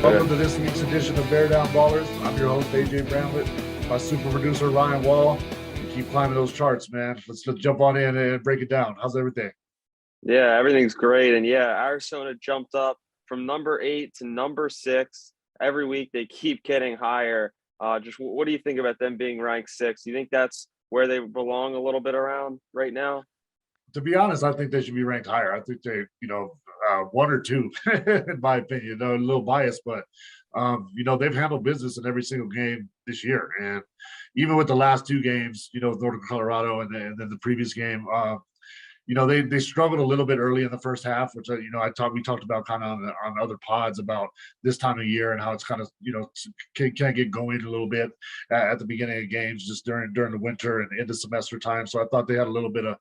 Welcome to this week's edition of Bear Down Ballers. I'm your host, AJ BRAMLETT, my super producer, Ryan Wall. We keep climbing those charts, man. Let's jump on in and break it down. How's everything? Yeah, everything's great. And yeah, Arizona jumped up from number 8 to number 6. Every week they keep getting higher. Just what do you think about them being ranked 6? Do you think that's where they belong a little bit around right now? To be honest, I think they should be ranked higher. I think they, one or two, in my opinion. A little biased, but they've handled business in every single game this year, and even with the last two games, Northern Colorado and then the previous game, they struggled a little bit early in the first half, which we talked about kind of on other pods about this time of year and how it's kind of can get going a little bit at the beginning of games just during the winter and into semester time. So I thought they had a little bit of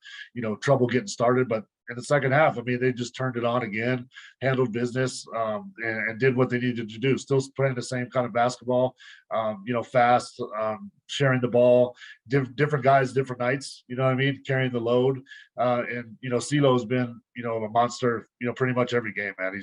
trouble getting started, but in the second half, I mean, they just turned it on again, handled business, and did what they needed to do. Still playing the same kind of basketball, fast, sharing the ball, different guys, different nights, you know what I mean, carrying the load. CeeLo's been, a monster, pretty much every game, man.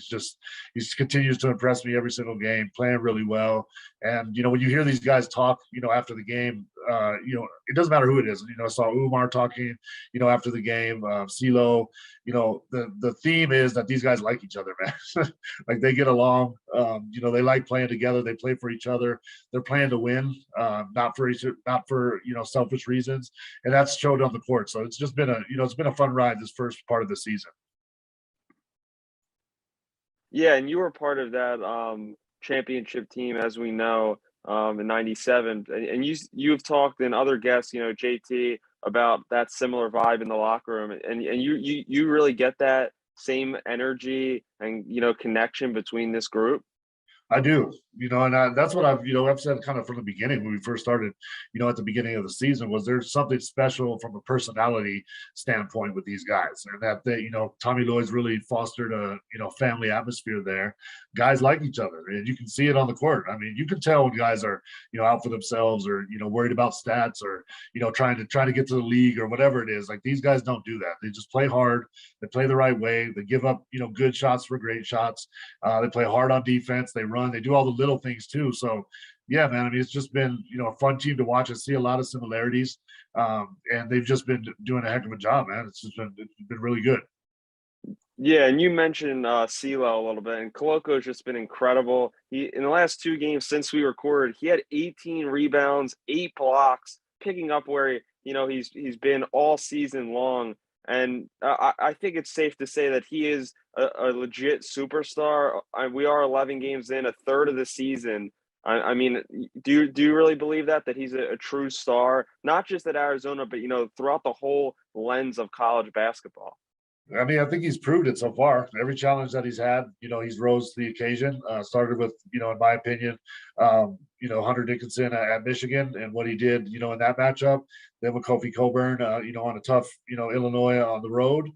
He continues to impress me every single game, playing really well. And, when you hear these guys talk, after the game, it doesn't matter who it is. I saw Umar talking, after the game, CeeLo, the theme is that these guys like each other, man. Like they get along. They like playing together. They play for each other. They're playing to win, not for selfish reasons, and that's showed on the court. So it's just been a fun ride this first part of the season. Yeah, and you were part of that championship team, as we know, in '97, and you've talked in other guests, JT, about that similar vibe in the locker room, and you really get that same energy and connection between this group. I do, that's what I've said kind of from the beginning when we first started, at the beginning of the season, was there's something special from a personality standpoint with these guys, and that they, Tommy Lloyd's really fostered a, family atmosphere there. Guys like each other, and you can see it on the court. I mean, you can tell when guys are, out for themselves or, worried about stats or, trying to get to the league or whatever it is. Like these guys don't do that. They just play hard. They play the right way. They give up, good shots for great shots. They play hard on defense. They run. They do all the little things too. So, yeah, man. I mean, it's just been a fun team to watch. I see a lot of similarities, and they've just been doing a heck of a job, man. It's been really good. Yeah, and you mentioned CeeLo a little bit, and Coloco's just been incredible. He in the last two games since we recorded, he had 18 rebounds, 8 blocks, picking up where he's been all season long. And I think it's safe to say that he is a legit superstar. We are 11 games in, a third of the season. I mean, do you really believe that he's a true star, not just at Arizona, but throughout the whole lens of college basketball? I mean, I think he's proved it so far. Every challenge that he's had, he's rose to the occasion. Started with, in my opinion, Hunter Dickinson at Michigan and what he did, in that matchup. Then with Kofi Cockburn, on a tough, Illinois on the road,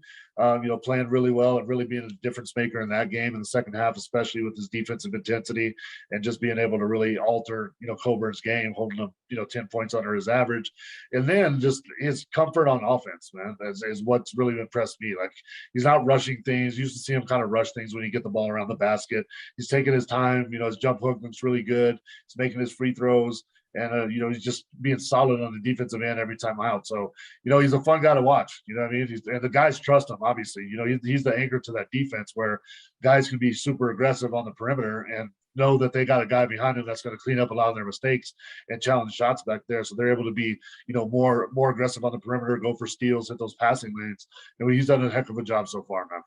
playing really well and really being a difference maker in that game in the second half, especially with his defensive intensity and just being able to really alter, Coburn's game, holding him, 10 points under his average. And then just his comfort on offense, man, is what's really impressed me. Like he's not rushing things. You used to see him kind of rush things when you get the ball around the basket. He's taking his time. His jump hook looks really good. He's making his free throws. And, he's just being solid on the defensive end every time out. So, he's a fun guy to watch. You know what I mean? And the guys trust him, obviously. He's the anchor to that defense where guys can be super aggressive on the perimeter and know that they got a guy behind him that's going to clean up a lot of their mistakes and challenge shots back there. So they're able to be, more aggressive on the perimeter, go for steals, hit those passing lanes. And he's done a heck of a job so far, man.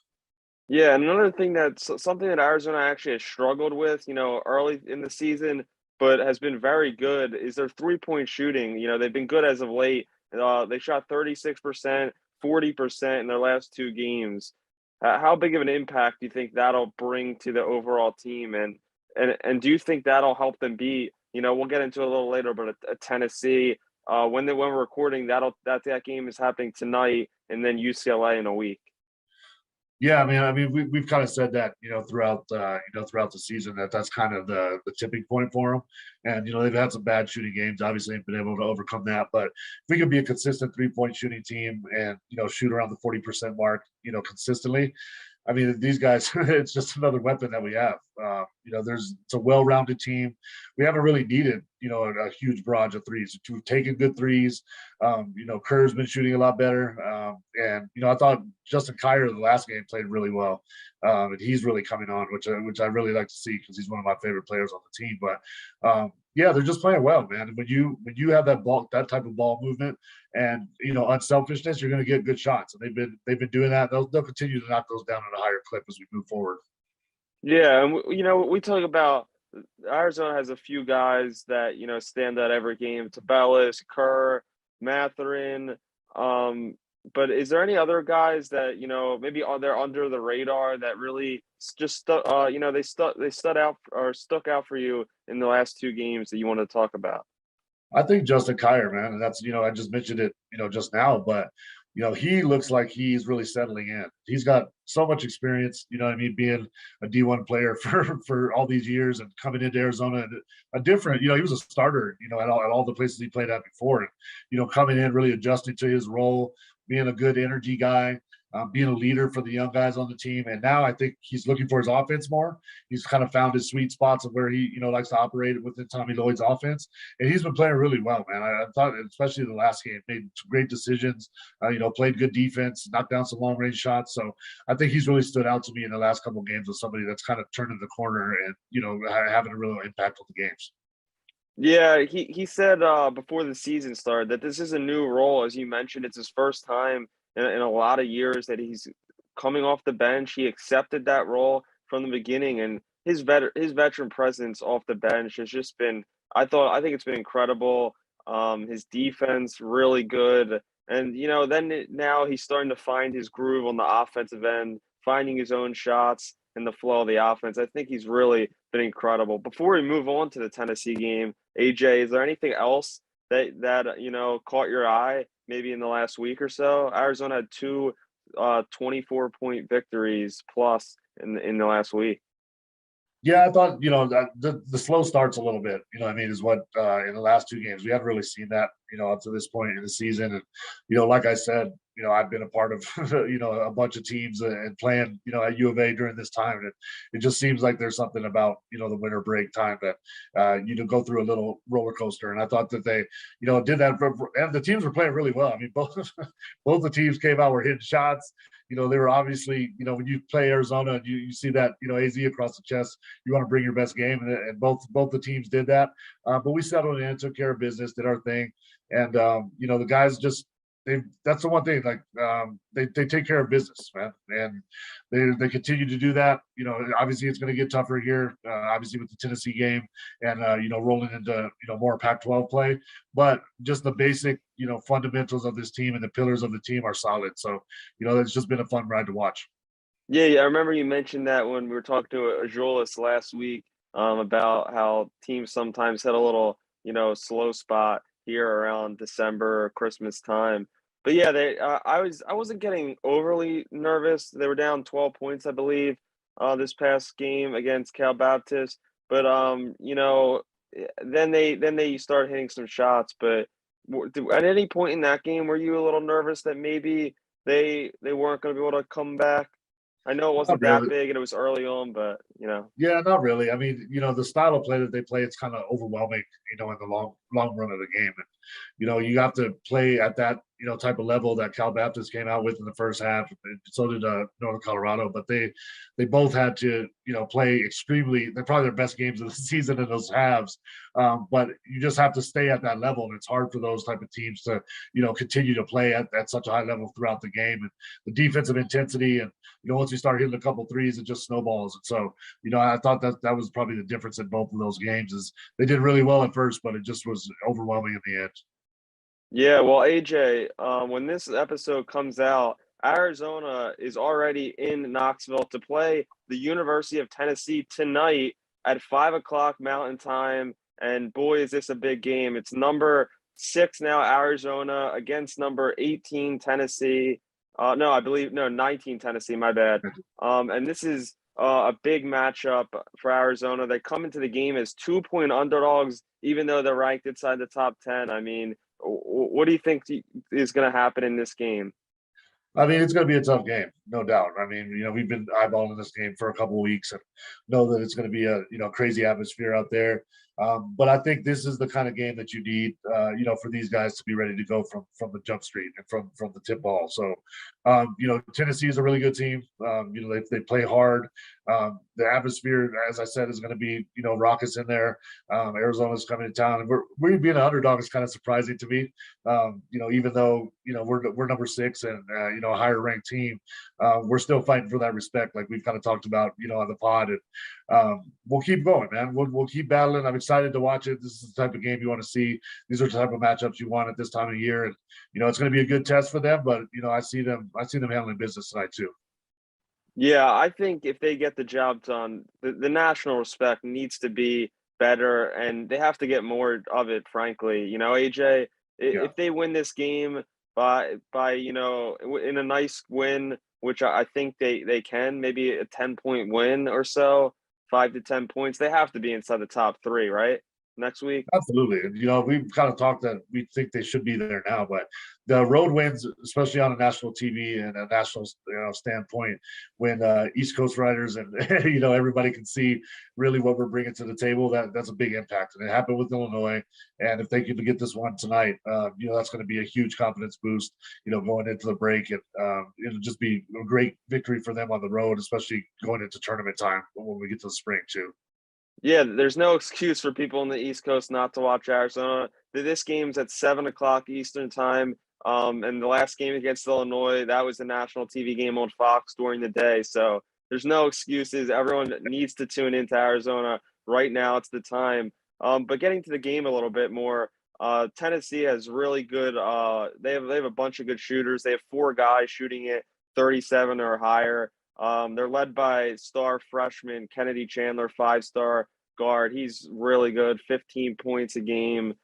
Yeah, and another thing that's something that Arizona actually has struggled with, early in the season, but has been very good, is their three-point shooting. They've been good as of late. They shot 36%, 40% in their last two games. How big of an impact do you think that'll bring to the overall team? And do you think that'll help them beat, we'll get into it a little later, but a Tennessee, when we're recording, that game is happening tonight, and then UCLA in a week. Yeah, I mean, we've kind of said that, throughout the season that's kind of the tipping point for them. And, they've had some bad shooting games, obviously been able to overcome that. But if we can be a consistent 3-point shooting team and, shoot around the 40% mark, consistently, I mean, these guys, it's just another weapon that we have. It's a well-rounded team. We haven't really needed, a huge barrage of threes. We've taken good threes. Kerr's been shooting a lot better. And I thought Justin Kier the last game played really well. And he's really coming on, which I really like to see because he's one of my favorite players on the team. But yeah, they're just playing well, man. And when you have that type of ball movement and unselfishness, you're going to get good shots. And they've been doing that. They'll continue to knock those down at a higher clip as we move forward. Yeah, and we talk about Arizona has a few guys that stand out every game: Tabellus, Kerr, Matherin. But is there any other guys that maybe they're under the radar that really just they stood out or stuck out for you in the last two games that you want to talk about? I think Justin Kier, man, and that's I just mentioned it just now, but he looks like he's really settling in. He's got so much experience, what I mean, being a D1 player for all these years and coming into Arizona and a different, he was a starter, at all the places he played at before. And, coming in, really adjusting to his role, being a good energy guy, being a leader for the young guys on the team. And now I think he's looking for his offense more. He's kind of found his sweet spots of where he, likes to operate within Tommy Lloyd's offense. And he's been playing really well, man. I thought, especially the last game, made some great decisions, played good defense, knocked down some long range shots. So I think he's really stood out to me in the last couple of games as somebody that's kind of turning the corner and, having a real impact on the games. Yeah, he said before the season started that this is a new role. As you mentioned, it's his first time in a lot of years that he's coming off the bench. He accepted that role from the beginning, and his veteran presence off the bench has just been. I think it's been incredible. His defense really good, and now he's starting to find his groove on the offensive end, finding his own shots and the flow of the offense. I think he's really been incredible. Before we move on to the Tennessee game, AJ, is there anything else that caught your eye maybe in the last week or so? Arizona had two 24-point victories plus in the last week. Yeah, I thought, the slow starts a little bit, is what in the last two games. We haven't really seen that, up to this point in the season. And, like I said, I've been a part of, a bunch of teams and playing, at U of A during this time. And it just seems like there's something about, the winter break time that you go through a little roller coaster. And I thought that they, did that. And the teams were playing really well. I mean, both the teams came out, were hitting shots. They were obviously, when you play Arizona, you see that, AZ across the chest, you want to bring your best game. And both the teams did that. But we settled in, took care of business, did our thing. And, the guys just, that's the one thing, like they take care of business, man. And they continue to do that. Obviously it's going to get tougher here, obviously with the Tennessee game and, rolling into, more Pac-12 play. But just the basic, fundamentals of this team and the pillars of the team are solid. So, it's just been a fun ride to watch. Yeah, I remember you mentioned that when we were talking to Ajolis last week about how teams sometimes hit a little, slow spot here around December or Christmas time. But yeah, I wasn't getting overly nervous. They were down 12 points, I believe, this past game against Cal Baptist. But then they started hitting some shots. But at any point in that game, were you a little nervous that maybe they weren't going to be able to come back? I know it wasn't that big and it was early on, but Yeah, not really. I mean, the style of play that they play, it's kind of overwhelming, in the long run of the game. And, you have to play at that, type of level that Cal Baptist came out with in the first half. And so did Northern Colorado, but they both had to, play extremely. They're probably their best games of the season in those halves. But you just have to stay at that level, and it's hard for those type of teams to, continue to play at such a high level throughout the game. And the defensive intensity, and once you start hitting a couple threes, it just snowballs. And so, I thought that was probably the difference in both of those games. Is they did really well at first, but it just was overwhelming in the end. Yeah, well, AJ, when this episode comes out, Arizona is already in Knoxville to play the University of Tennessee tonight at 5 o'clock Mountain Time. And boy, is this a big game. It's number 6 now, Arizona, against number 18, Tennessee. No, 19, Tennessee, my bad. And this is a big matchup for Arizona. They come into the game as 2-point underdogs, even though they're ranked inside the top 10. I mean, what do you think is going to happen in this game? I mean, it's going to be a tough game, no doubt. I mean, we've been eyeballing this game for a couple of weeks and know that it's going to be a crazy atmosphere out there. But I think this is the kind of game that you need, for these guys to be ready to go from the jump street and from the tip ball. So, Tennessee is a really good team. They play hard. The atmosphere, as I said, is going to be raucous in there. Arizona's coming to town, and we're being an underdog is kind of surprising to me. Even though we're number 6 and a higher ranked team, we're still fighting for that respect, like we've kind of talked about, on the pod, and we'll keep going, man. We'll keep battling. I'm excited to watch it. This is the type of game you want to see. These are the type of matchups you want at this time of year, and it's going to be a good test for them. But I see them handling business tonight too. Yeah, I think if they get the job done, the national respect needs to be better, and they have to get more of it, frankly. AJ, Yeah. if they win this game by in a nice win, which I think they can, maybe a 10-point win or so, 5 to 10 points, they have to be inside the top 3, right? Next week. Absolutely. And, we've kind of talked that we think they should be there now, but the road wins, especially on a national TV and a national, standpoint, when East Coast riders and, everybody can see really what we're bringing to the table, that's a big impact. And it happened with Illinois. And if they can get this one tonight, that's going to be a huge confidence boost, going into the break. And it'll just be a great victory for them on the road, especially going into tournament time when we get to the spring too. Yeah, there's no excuse for people on the East Coast not to watch Arizona. This game's at 7 o'clock Eastern time. And the last game against Illinois, that was a national TV game on Fox during the day. So there's no excuses. Everyone needs to tune into Arizona right now. It's the time. But getting to the game a little bit more, Tennessee has really good. They have a bunch of good shooters. They have 4 guys shooting it 37 or higher. They're led by star freshman Kennedy Chandler, 5-star guard. He's really good, 15 points a game.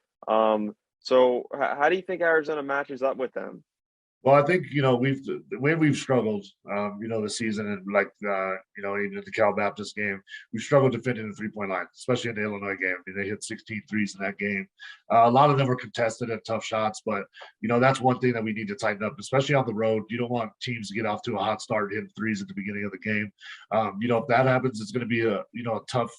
So how do you think Arizona matches up with them? Well, I think the way we've struggled, this season, and like even at the Cal Baptist game, we've struggled defending the 3-point line, especially in the Illinois game. I mean, they hit 16 threes in that game. A lot of them were contested and tough shots, but that's one thing that we need to tighten up, especially on the road. You don't want teams to get off to a hot start hitting threes at the beginning of the game. If that happens, it's going to be a tough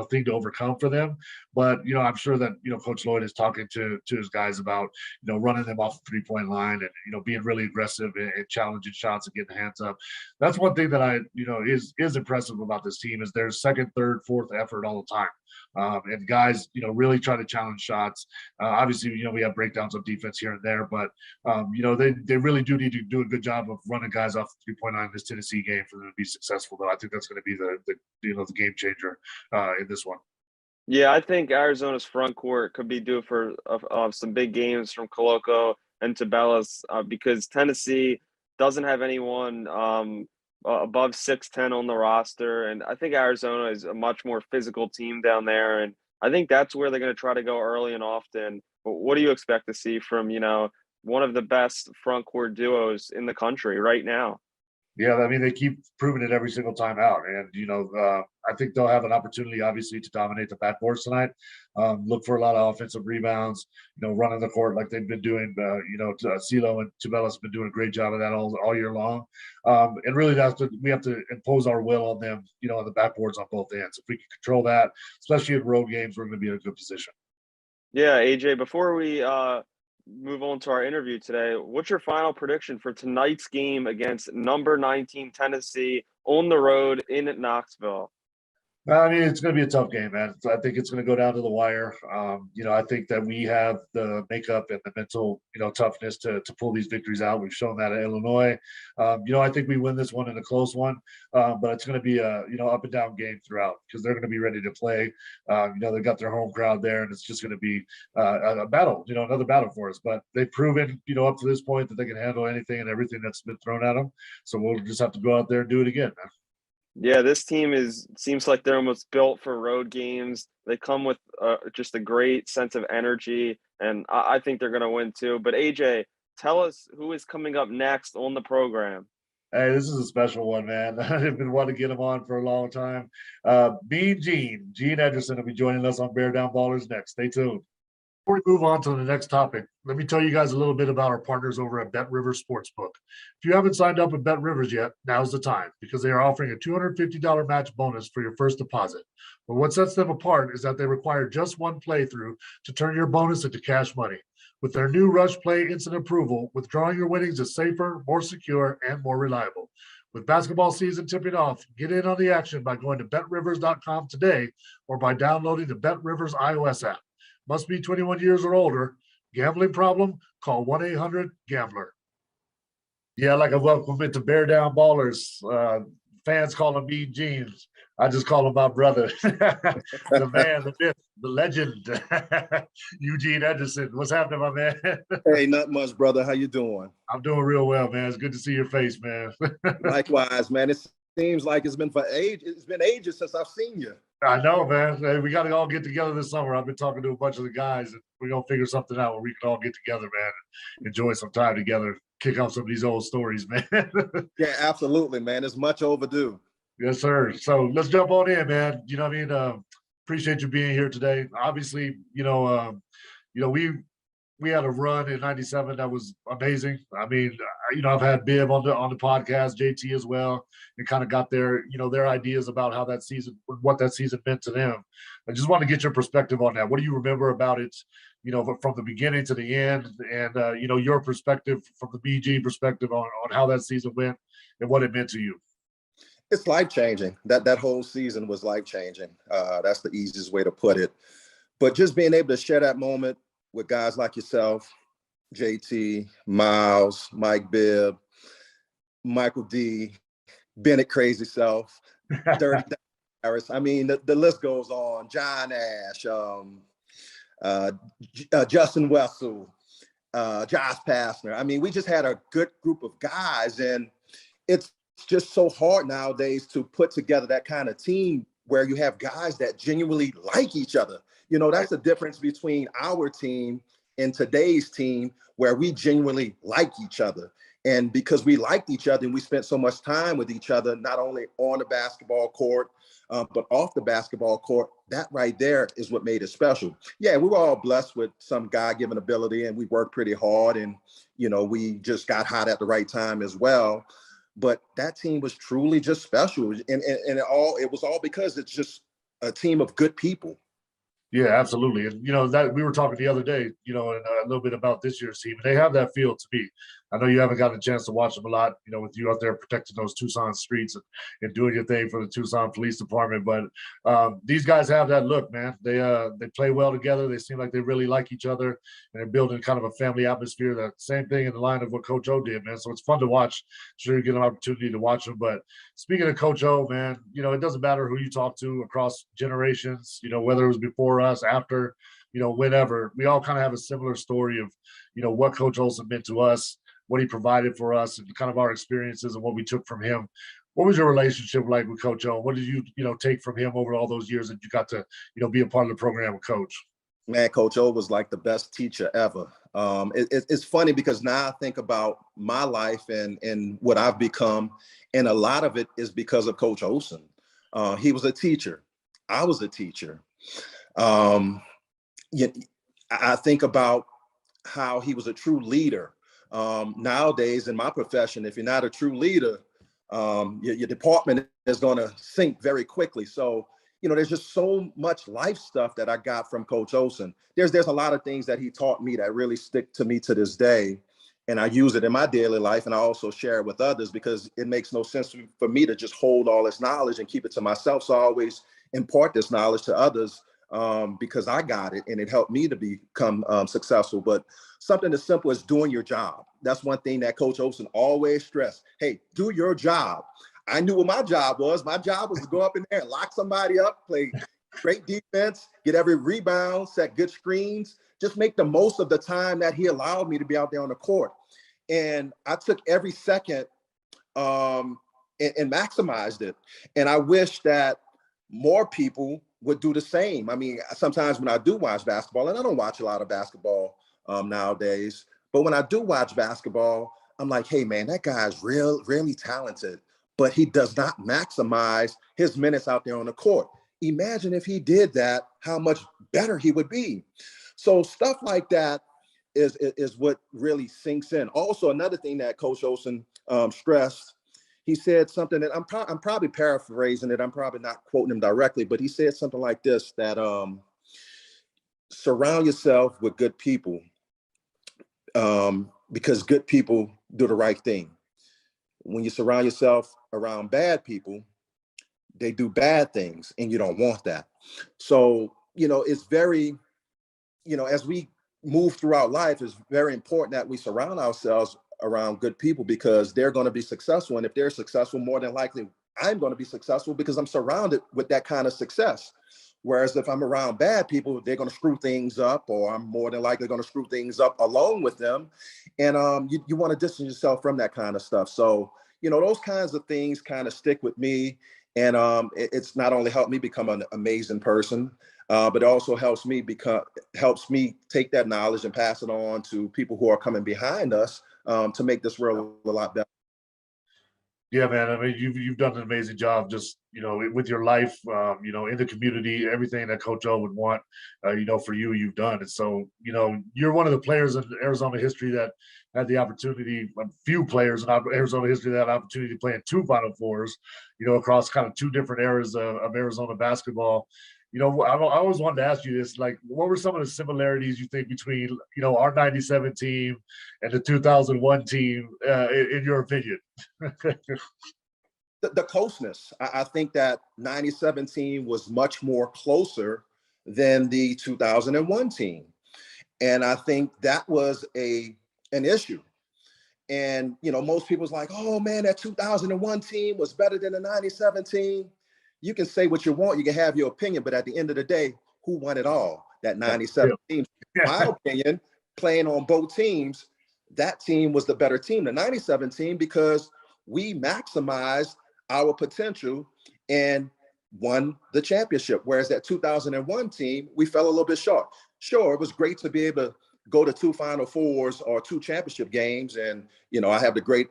thing to overcome for them. But I'm sure that Coach Lloyd is talking to his guys about running them off the 3-point line and being really aggressive and challenging shots and getting hands up. That's one thing that is impressive about this team is their second, third, fourth effort all the time. And guys, really try to challenge shots. Obviously, we have breakdowns of defense here and there, but they really do need to do a good job of running guys off the 3-point line in this Tennessee game for them to be successful. Though I think that's going to be the game changer in this one. Yeah, I think Arizona's front court could be due for some big games from Coloco and Tubelis because Tennessee doesn't have anyone above 6'10" on the roster, and I think Arizona is a much more physical team down there, and I think that's where they're going to try to go early and often. But what do you expect to see from one of the best front court duos in the country right now? Yeah, I mean, they keep proving it every single time out. And, I think they'll have an opportunity, obviously, to dominate the backboards tonight. Look for a lot of offensive rebounds, running the court like they've been doing. CeeLo and Tubelis have been doing a great job of that all year long. And really, we have to impose our will on them, on the backboards on both ends. If we can control that, especially in road games, we're going to be in a good position. Yeah, AJ, before we move on to our interview today, what's your final prediction for tonight's game against number 19 Tennessee on the road in Knoxville? I mean, it's going to be a tough game, man. I think it's going to go down to the wire. I think that we have the makeup and the mental, toughness to pull these victories out. We've shown that at Illinois. I think we win this one in a close one, but it's going to be a, up and down game throughout because they're going to be ready to play. They've got their home crowd there, and it's just going to be a battle, another battle for us. But they've proven, up to this point that they can handle anything and everything that's been thrown at them. So we'll just have to go out there and do it again, man. Yeah, this team seems like they're almost built for road games. They come with just a great sense of energy, and I think they're going to win too. But AJ, tell us who is coming up next on the program. Hey, this is a special one, man. I've been wanting to get him on for a long time. Gene Edgerson will be joining us on Bear Down Ballers next. Stay tuned. Before we move on to the next topic, let me tell you guys a little bit about our partners over at BetRivers Sportsbook. If you haven't signed up with BetRivers yet, now's the time because they are offering a $250 match bonus for your first deposit. But what sets them apart is that they require just one playthrough to turn your bonus into cash money. With their new Rush Play Instant Approval, withdrawing your winnings is safer, more secure, and more reliable. With basketball season tipping off, get in on the action by going to betrivers.com today or by downloading the BetRivers iOS app. Must be 21 years or older. Gambling problem? Call 1-800-GAMBLER. Yeah, like a welcome into Bear Down Ballers. Fans call him Mean Jeans. I just call him my brother. The man, the myth, the legend, Eugene Edgerson. What's happening, my man? Hey, not much, brother. How you doing? I'm doing real well, man. It's good to see your face, man. Likewise, man. It seems like it's been ages since I've seen you. I know, man. Hey, we got to all get together this summer. I've been talking to a bunch of the guys, and we're going to figure something out where we can all get together, man, and enjoy some time together, kick off some of these old stories, man. Yeah, absolutely, man. It's much overdue. Yes, sir. So let's jump on in, man. You know what I mean? Appreciate you being here today. Obviously, we had a run in '97 that was amazing. I mean, I've had Biv on the podcast, JT as well, and kind of got their ideas about how that season, what that season meant to them. I just want to get your perspective on that. What do you remember about it? From the beginning to the end, and your perspective from the BG perspective on how that season went and what it meant to you. It's life-changing. That whole season was life-changing. That's the easiest way to put it. But just being able to share that moment with guys like yourself, JT, Miles, Mike Bibb, Michael D, Bennett Crazy Self, Dirty Harris. I mean, the list goes on. John Ash, Justin Wessel, Josh Pastner. I mean, we just had a good group of guys, and it's just so hard nowadays to put together that kind of team where you have guys that genuinely like each other. That's the difference between our team and today's team, where we genuinely like each other. And because we liked each other and we spent so much time with each other, not only on the basketball court, but off the basketball court, that right there is what made it special. Yeah, we were all blessed with some God-given ability, and we worked pretty hard, and, we just got hot at the right time as well. But that team was truly just special. And it was all because it's just a team of good people. Yeah, absolutely. And, that we were talking the other day, and a little bit about this year's team. They have that feel to me. I know you haven't gotten a chance to watch them a lot, with you out there protecting those Tucson streets and doing your thing for the Tucson Police Department. But these guys have that look, man. They play well together. They seem like they really like each other, and they're building kind of a family atmosphere. That same thing in the line of what Coach O did, man. So it's fun to watch. Sure, you get an opportunity to watch them. But speaking of Coach O, man, it doesn't matter who you talk to across generations, whether it was before us, after, whenever. We all kind of have a similar story of, what Coach Olsen meant to us, what he provided for us, and kind of our experiences and what we took from him. What was your relationship like with Coach O? What did you, take from him over all those years that you got to, be a part of the program with Coach? Man, Coach O was like the best teacher ever. It's funny because now I think about my life and what I've become, and a lot of it is because of Coach Olsen. He was a teacher. I was a teacher. I think about how he was a true leader. Nowadays in my profession, if you're not a true leader, your department is going to sink very quickly. So, there's just so much life stuff that I got from Coach Olsen. There's a lot of things that he taught me that really stick to me to this day. And I use it in my daily life, and I also share it with others because it makes no sense for me to just hold all this knowledge and keep it to myself. So I always impart this knowledge to others because I got it and it helped me to become successful. But something as simple as doing your job. That's one thing that Coach Olsen always stressed. Hey, do your job. I knew what my job was. My job was to go up in there and lock somebody up, play great defense, get every rebound, set good screens, just make the most of the time that he allowed me to be out there on the court. And I took every second and maximized it. And I wish that more people would do the same. I mean, sometimes when I do watch basketball, and I don't watch a lot of basketball nowadays, but when I do watch basketball, I'm like, hey, man, that guy's really talented, but he does not maximize his minutes out there on the court. Imagine if he did that, how much better he would be. So stuff like that is what really sinks in. Also, another thing that Coach Olsen stressed, he said something that I'm probably paraphrasing it. I'm probably not quoting him directly, but he said something like this, that surround yourself with good people, because good people do the right thing. When you surround yourself around bad people, they do bad things, and you don't want that. So, it's very, as we move throughout life, it's very important that we surround ourselves around good people, because they're going to be successful. And if they're successful, more than likely, I'm going to be successful because I'm surrounded with that kind of success. Whereas if I'm around bad people, they're going to screw things up, or I'm more than likely going to screw things up along with them. And you want to distance yourself from that kind of stuff. So, those kinds of things kind of stick with me. And it's not only helped me become an amazing person, but it also helps me take that knowledge and pass it on to people who are coming behind us, to make this world a lot better. Yeah, man. I mean, you've done an amazing job, just with your life, in the community, everything that Coach O would want, for you, you've done. And so, you're one of the players in Arizona history that had the opportunity. A few players in Arizona history that had opportunity to play in 2 Final Fours, across kind of 2 different eras of Arizona basketball. I always wanted to ask you this, like, what were some of the similarities you think between, our 97 team and the 2001 team, in your opinion? The closeness. I think that 97 team was much more closer than the 2001 team. And I think that was an issue. And, most people's like, oh man, that 2001 team was better than the 97 team. You can say what you want, you can have your opinion, but at the end of the day, who won it all? That 97 team. In my opinion, playing on both teams, that team was the better team, the 97 team, because we maximized our potential and won the championship. Whereas that 2001 team, we fell a little bit short. Sure, it was great to be able to go to 2 Final Fours or 2 championship games. And, I have the great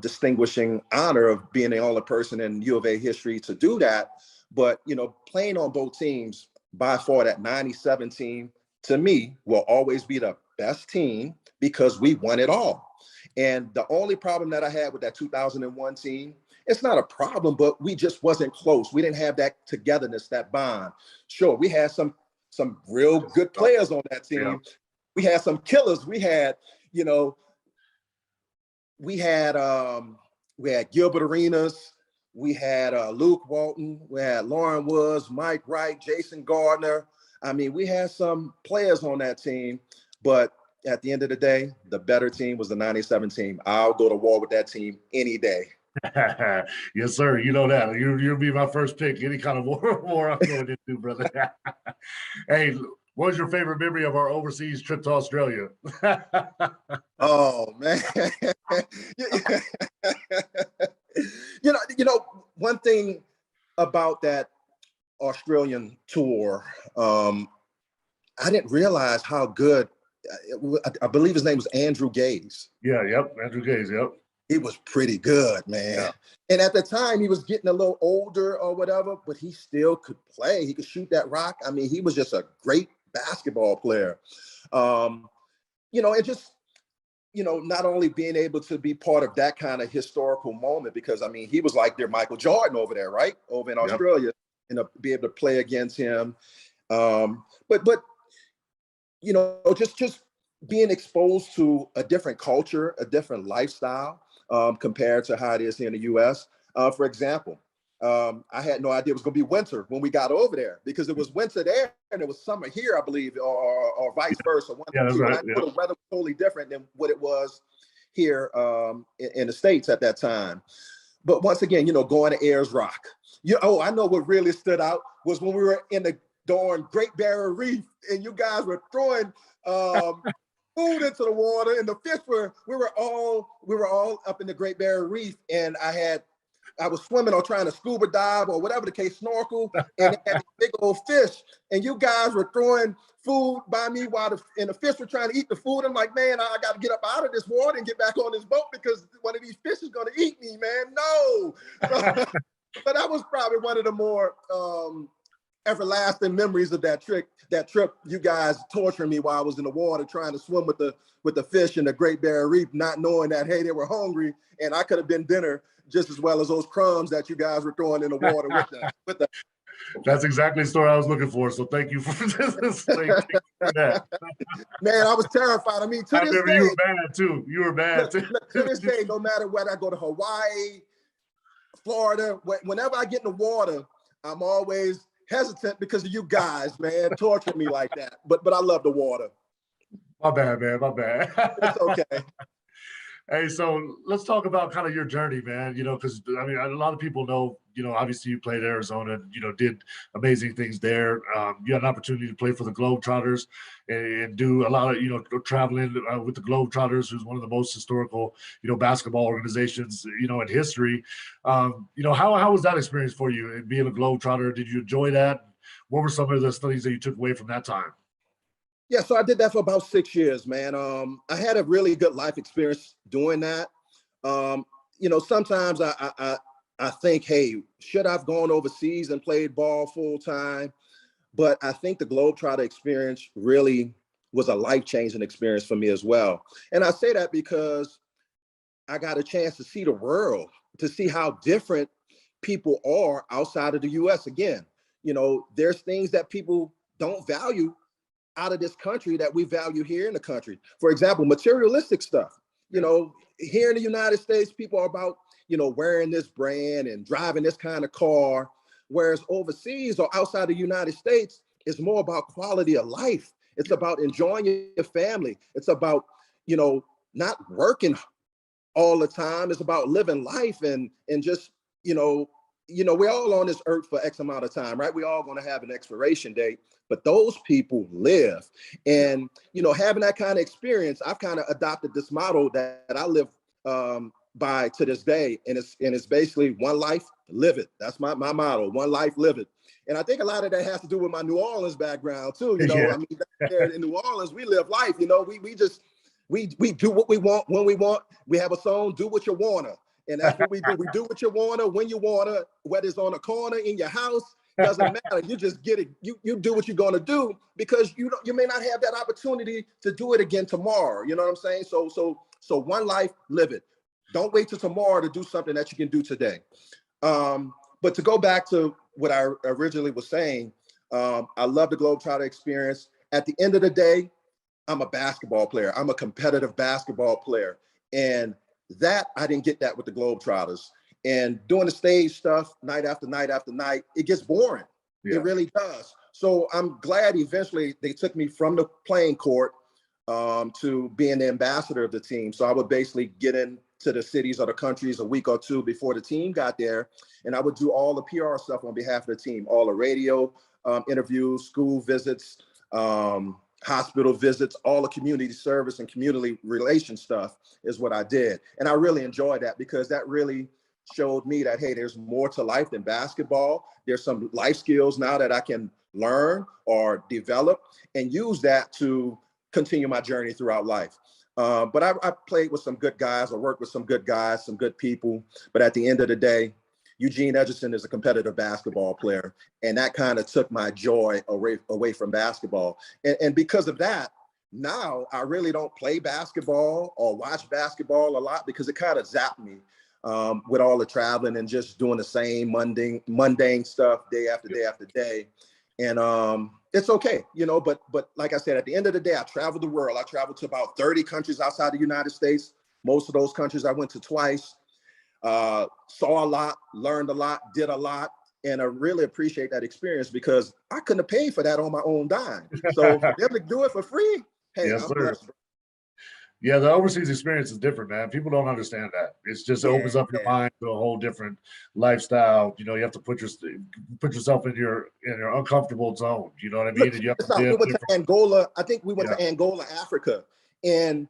distinguishing honor of being the only person in U of A history to do that. But, playing on both teams, by far that 97 team, to me, will always be the best team because we won it all. And the only problem that I had with that 2001 team, it's not a problem, but we just wasn't close. We didn't have that togetherness, that bond. Sure, we had some real good players on that team. Yeah. We had some killers. We had Gilbert Arenas. We had Luke Walton. We had Lauren Woods, Mike Wright, Jason Gardner. I mean, we had some players on that team, but at the end of the day, the better team was the 97 team. I'll go to war with that team any day. Yes, sir. You know that. You'll be my first pick. Any kind of war I'm going into, brother. Hey, what was your favorite memory of our overseas trip to Australia? Oh, man. One thing about that Australian tour, I didn't realize how good, I believe his name was Andrew Gaze. Yeah, yep, Andrew Gaze, yep. He was pretty good, man. Yeah. And at the time, he was getting a little older or whatever, but he still could play. He could shoot that rock. I mean, he was just a great basketball player. And just, not only being able to be part of that kind of historical moment, because, I mean, he was like their Michael Jordan over there, right? Over in Australia, and be able to play against him. But just being exposed to a different culture, a different lifestyle, compared to how it is here in the U.S. For example, I had no idea it was going to be winter when we got over there, because it was winter there and it was summer here, I believe, or vice versa. That's right. The weather was totally different than what it was here in the States at that time. But once again, going to Ayers Rock. I know what really stood out was when we were in the darn Great Barrier Reef and you guys were throwing food into the water, and the fish we were all up in the Great Barrier Reef, and I was swimming or trying to scuba dive or whatever the case, snorkel, and it had a big old fish, and you guys were throwing food by me while the fish were trying to eat the food. I'm like, man, I got to get up out of this water and get back on this boat because one of these fish is going to eat me, man. No. But that was probably one of the more everlasting memories of that trip. You guys torturing me while I was in the water trying to swim with the fish in the Great Barrier Reef, not knowing that, hey, they were hungry and I could have been dinner just as well as those crumbs that you guys were throwing in the water with them. That's exactly the story I was looking for. So thank you for this. Thank you for that. Man, I was terrified. I mean, to I this remember day, you were bad too. You were bad too. to this day, no matter whether I go to Hawaii, Florida, whenever I get in the water, I'm always hesitant because of you guys, man, torturing me like that. But I love the water. My bad, man. My bad. It's okay. Hey, so let's talk about kind of your journey, man. You know, because I mean, a lot of people know, you know, obviously you played Arizona, and, you know, did amazing things there. You had an opportunity to play for the Globetrotters and do a lot of, you know, traveling with the Globetrotters, who's one of the most historical, you know, basketball organizations, you know, in history. You know, how was that experience for you and being a Globetrotter? Did you enjoy that? What were some of the studies that you took away from that time? Yeah, so I did that for about 6 years, man. I had a really good life experience doing that. You know, sometimes I think, hey, should I've gone overseas and played ball full time? But I think the Globetrotter experience really was a life-changing experience for me as well. And I say that because I got a chance to see the world, to see how different people are outside of the US. Again, you know, there's things that people don't value out of this country that we value here in the country. For example, materialistic stuff. You know, here in the United States, people are about, you know, wearing this brand and driving this kind of car, whereas overseas or outside the United States, it's more about quality of life. It's about enjoying your family. It's about, you know, not working all the time. It's about living life and just, you know, we're all on this earth for X amount of time, right? We're all going to have an expiration date, but those people live. And, you know, having that kind of experience, I've kind of adopted this model that I live by to this day. And it's basically one life, live it. That's my motto, one life, live it. And I think a lot of that has to do with my New Orleans background too. You know, Yeah. I mean, there in New Orleans, we live life, you know, we do what we want when we want. We have a song, do what you wanna. And that's what we do. We do what you wanna, when you wanna, whether it's on a corner in your house, doesn't matter. You just get it. You do what you're gonna do because you may not have that opportunity to do it again tomorrow. You know what I'm saying? So one life, live it. Don't wait till tomorrow to do something that you can do today. But to go back to what I originally was saying, I love the Globetrotter experience. At the end of the day, I'm a basketball player. I'm a competitive basketball player. And that I didn't get that with the Globetrotters. And doing the stage stuff night after night after night, it gets boring. Yeah. It really does. So I'm glad eventually they took me from the playing court to being the ambassador of the team. So I would basically get into the cities or the countries a week or two before the team got there. And I would do all the PR stuff on behalf of the team, all the radio interviews, school visits, hospital visits, all the community service and community relation stuff is what I did. And I really enjoyed that because that really showed me that, hey, there's more to life than basketball. There's some life skills now that I can learn or develop and use that to continue my journey throughout life. But I played with some good guys. I worked with some good guys, some good people. But at the end of the day, Eugene Edgerson is a competitive basketball player. And that kind of took my joy away from basketball. And because of that, now I really don't play basketball or watch basketball a lot because it kind of zapped me with all the traveling and just doing the same mundane stuff day after day after day. And it's okay, you know, but like I said, at the end of the day, I traveled the world. I traveled to about 30 countries outside the United States. Most of those countries I went to twice. Saw a lot, learned a lot, did a lot. And I really appreciate that experience because I couldn't have paid for that on my own dime. So for them to do it for free, hey, yes, I'm sir. blessed. Yeah, the overseas experience is different, man. People don't understand that. It's just it opens up your mind to a whole different lifestyle. You know, you have to put yourself in your uncomfortable zone. You know what I mean? Look, And you have we went to Angola. I think we went to Angola, Africa, and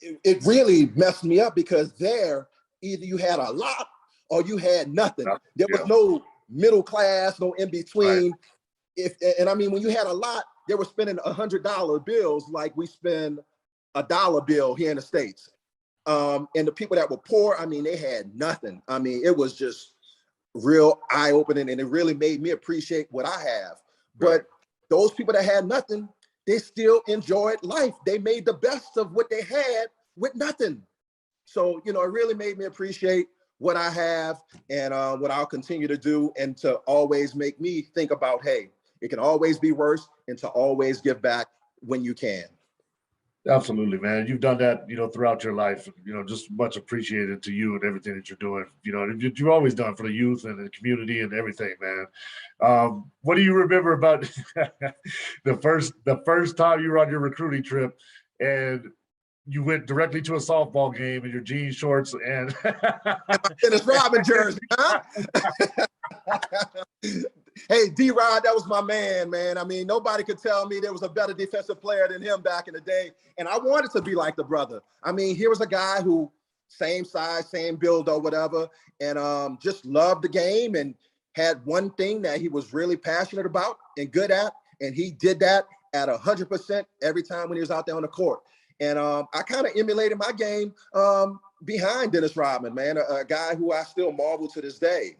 it really messed me up because there, either you had a lot or you had nothing. There was no middle class, no in between. Right. And I mean, when you had a lot, they were spending $100 bills like we spend a dollar bill here in the States. And the people that were poor, I mean, they had nothing. I mean, it was just real eye-opening, and it really made me appreciate what I have. But those people that had nothing, they still enjoyed life. They made the best of what they had with nothing. So, you know, it really made me appreciate what I have and what I'll continue to do, and to always make me think about, hey, it can always be worse, and to always give back when you can. Absolutely, man. You've done that, you know, throughout your life. You know, just much appreciated to you and everything that you're doing. You know, you've always done for the youth and the community and everything, man. What do you remember about the first time you were on your recruiting trip and you went directly to a softball game in your jean shorts and Dennis Rodman jersey, huh? Hey, D-Rod, that was my man. I mean, nobody could tell me there was a better defensive player than him back in the day. And I wanted to be like the brother. I mean, here was a guy who same size, same build or whatever, and just loved the game and had one thing that he was really passionate about and good at. And he did that at 100% every time when he was out there on the court. And I kind of emulated my game behind Dennis Rodman, man, a guy who I still marvel to this day.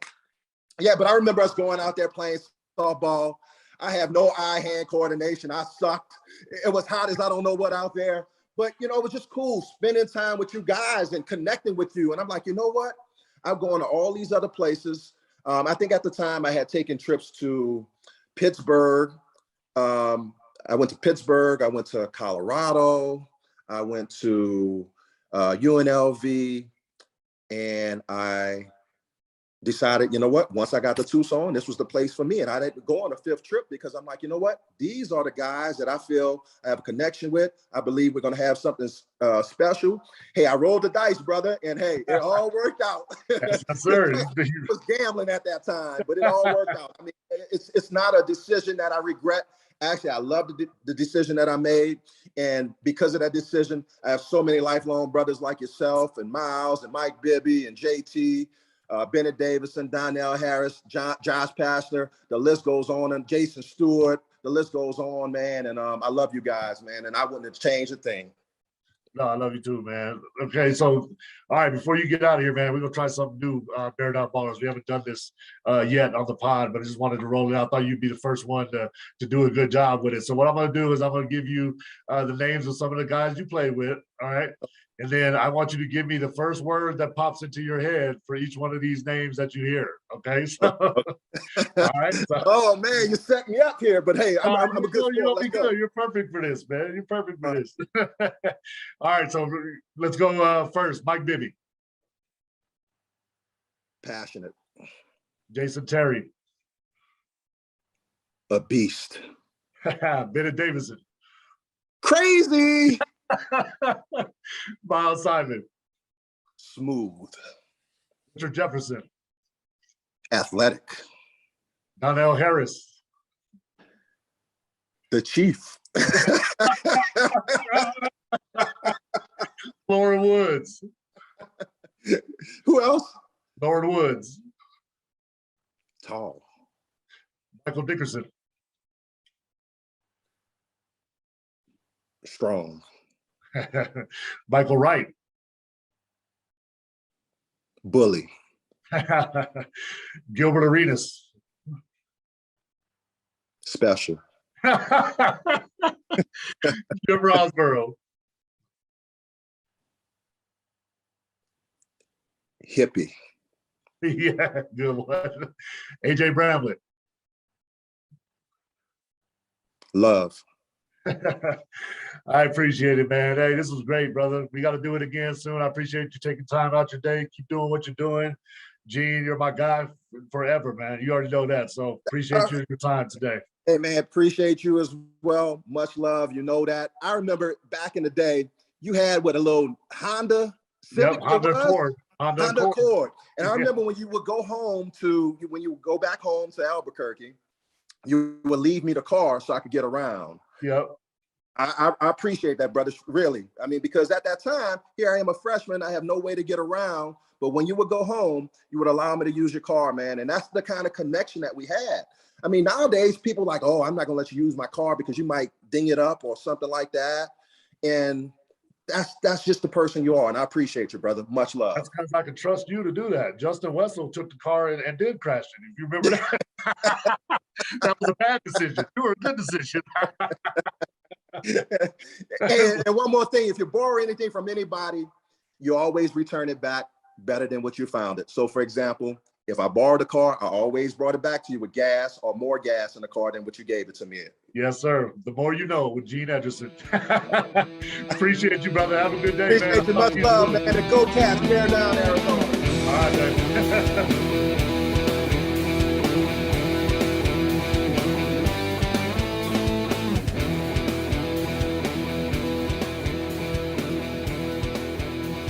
Yeah, but I remember us going out there playing softball. I have no eye-hand coordination. I sucked. It was hot as I don't know what out there. But, you know, it was just cool spending time with you guys and connecting with you. And I'm like, you know what? I'm going to all these other places. I think at the time I had taken trips to Pittsburgh. I went to Pittsburgh. I went to Colorado. I went to UNLV. And I decided, you know what, once I got to Tucson, this was the place for me. And I didn't go on a fifth trip because I'm like, you know what, these are the guys that I feel I have a connection with. I believe we're going to have something special. Hey, I rolled the dice, brother. And hey, it all worked out. Yes, sir. I was gambling at that time, but it all worked out. I mean, it's not a decision that I regret. Actually, I love the decision that I made. And because of that decision, I have so many lifelong brothers like yourself and Miles and Mike Bibby and JT, Bennett Davison, Donnell Harris, Josh Pastner, the list goes on, and Jason Stewart, the list goes on, man. And I love you guys, man. And I wouldn't have changed a thing. No, I love you too, man. Okay, so all right, before you get out of here, man, we're gonna try something new, Bear Down Ballers. We haven't done this yet on the pod, but I just wanted to roll it out. I thought you'd be the first one to do a good job with it. So what I'm gonna do is I'm gonna give you the names of some of the guys you play with, all right? And then I want you to give me the first word that pops into your head for each one of these names that you hear. Okay. So, all right. So, oh man, you set me up here, but hey, I'm a good sport. You'll be good. You're perfect for this, man. You're perfect for this. All right. So let's go first. Mike Bibby. Passionate. Jason Terry. A beast. Bennett Davison. Crazy. Miles Simon. Smooth. Richard Jefferson. Athletic. Donnell Harris. The Chief. Laura Woods. Who else? Laura Woods. Tall. Michael Dickerson. Strong. Michael Wright. Bully. Gilbert Arenas. Special. Jim Rosborough. Hippie. Yeah, good one. AJ BRAMLETT. Love. I appreciate it, man. Hey, this was great, brother. We got to do it again soon. I appreciate you taking time out your day. Keep doing what you're doing. Gene, you're my guy forever, man. You already know that. So appreciate you and your time today. Hey, man, appreciate you as well. Much love. You know that. I remember back in the day, you had what, a little Honda Civic? Yep, Honda Accord. Honda Accord. And I remember when you would go back home to Albuquerque, you would leave me the car so I could get around. Yep. I appreciate that, brother. Really. I mean, because at that time, here I am a freshman. I have no way to get around. But when you would go home, you would allow me to use your car, man. And that's the kind of connection that we had. I mean, nowadays, people are like, oh, I'm not going to let you use my car because you might ding it up or something like that. And that's just the person you are, and I appreciate you, brother. Much love. That's because I can trust you to do that. Justin Wessel took the car and did crash it. If you remember that, that was a bad decision. You were a good decision. and one more thing, if you borrow anything from anybody, you always return it back better than what you found it. So for example, if I borrowed a car, I always brought it back to you with gas or more gas in the car than what you gave it to me in. Yes, sir. The more you know with Gene Edgerson. Appreciate you, brother. Have a good day, Appreciate man. you. Much love, man. And go Cats, bear down, Arizona. All right, man.